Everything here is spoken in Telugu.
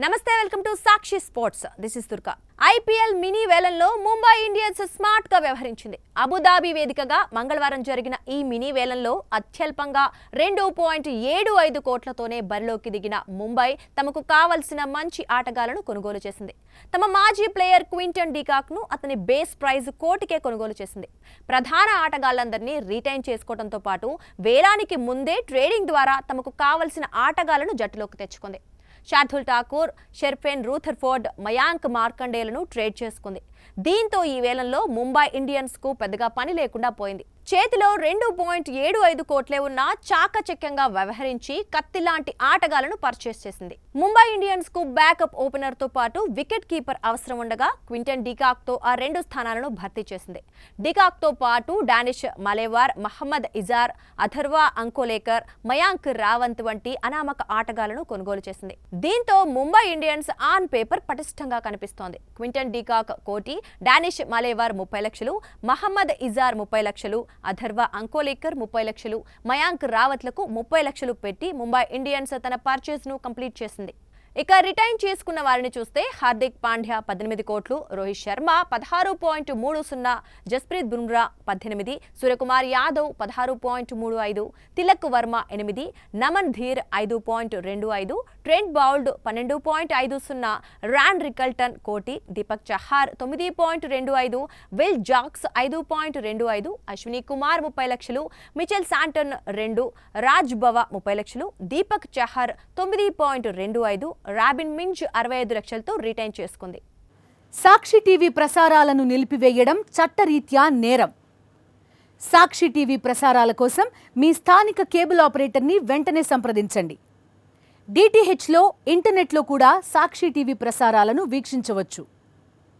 నమస్తే welcome to Sakshi sports. This is Durga. IPL mini వేలంలో ముంబై ఇండియన్స్ స్మార్ట్ గా వ్యవహరించింది. అబుదాబి వేదికగా మంగళవారం జరిగిన ఈ మినీ వేలంలో అత్యల్పంగా 2.75 కోట్లతోనే బరిలోకి దిగిన ముంబై తమకు కావలసిన మంచి ఆటగాళ్లను కొనుగోలు చేసింది. తమ మాజీ ప్లేయర్ క్వింటన్ డికాక్ ను అతని బేస్ ప్రైజ్ కోటికే కొనుగోలు చేసింది. ప్రధాన ఆటగాళ్లందరినీ రిటైన్ చేసుకోవడంతో పాటు వేలానికి ముందే ట్రేడింగ్ ద్వారా తమకు కావలసిన ఆటగాళ్లను జట్టులోకి తెచ్చుకుంది. శార్దుల్ ఠాకూర్, షెర్ఫెన్ రూథర్ఫోర్డ్, మయాంక్ మార్కండేలను ట్రేడ్ చేసుకుంది. దీంతో ఈ వేలంలో ముంబై ఇండియన్స్ కు పెద్దగా పని లేకుండా పోయింది. చేతిలో 2.75 కోట్లే ఉన్న చాకచక్యంగా వ్యవహరించి కత్తిలాంటి ఆటగాళ్లను పర్చేస్ చేసింది. ముంబై ఇండియన్స్ కు బ్యాకప్ ఓపెనర్ తో పాటు వికెట్ కీపర్ అవసరం ఉండగా క్వింటన్ డికాక్ తో ఆ 2 స్థానాలను భర్తీ చేసింది. డికాక్ తో పాటు డానిష్ మలేవార్, మహమ్మద్ ఇజార్, అథర్వా అంకోలేకర్, మయాంక్ రావంత్ వంటి అనామక ఆటగాళ్లను కొనుగోలు చేసింది. దీంతో ముంబై ఇండియన్స్ ఆన్ పేపర్ పటిష్టంగా కనిపిస్తోంది. క్వింటన్ డికాక్ కోటి, డానిష్ మలేవార్ 30 లక్షలు, మహమ్మద్ ఇజార్ 30 లక్షలు, అథర్వా అంకోలేకర్ 30 లక్షలు, మయాంక్ రావత్లకు 30 లక్షలు పెట్టి ముంబై ఇండియన్స్ తన పర్చేజ్ ను కంప్లీట్ చేసింది. ఇక రిటైన్ చేసుకున్న వారిని చూస్తే హార్దిక్ పాండ్యా 18 కోట్లు, రోహిత్ శర్మ 16.30, జస్ప్రీత్ బుమ్రా 18, సూర్యకుమార్ యాదవ్ 16.35, తిలక్ వర్మ 8, నమన్ ధీర్ 5.25, ట్రెంట్ బౌల్ట్ 12.50, రాన్ రికల్టన్ కోటి, దీపక్ చహార్ 9.25, విల్ జాక్స్ 5.25, అశ్విని కుమార్ 30 లక్షలు, మిచెల్ శాంటన్ 2, రాజ్ బవా 30 లక్షలు, దీపక్ చహార్ 9.25, రాబిన్ మింజ్ 65 లక్షలతో రిటైన్ చేసుకుంది. సాక్షి టీవీ ప్రసారాలను నిలిపివేయడం చట్టరీత్యా నేరం. సాక్షి టీవీ ప్రసారాల కోసం మీ స్థానిక కేబుల్ ఆపరేటర్ని వెంటనే సంప్రదించండి. డిటిహెచ్లో, ఇంటర్నెట్లో కూడా సాక్షి టీవీ ప్రసారాలను వీక్షించవచ్చు.